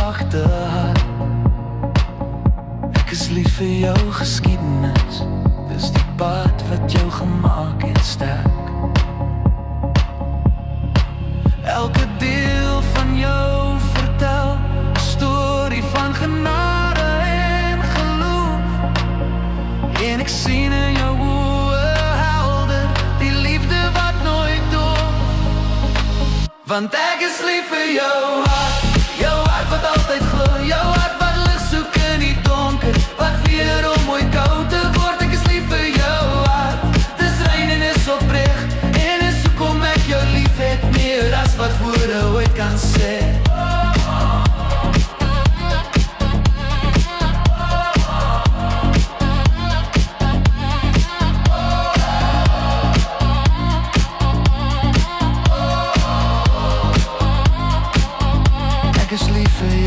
sagte hart. Ek is lief vir jou geskiedenis, dis die pad wat jou gemaak het sterk. Elke deel van jou vertel 'n storie van genade en geloof. En ek sien in jou oë helder die liefde wat nooit doof. Want ek is lief vir jou.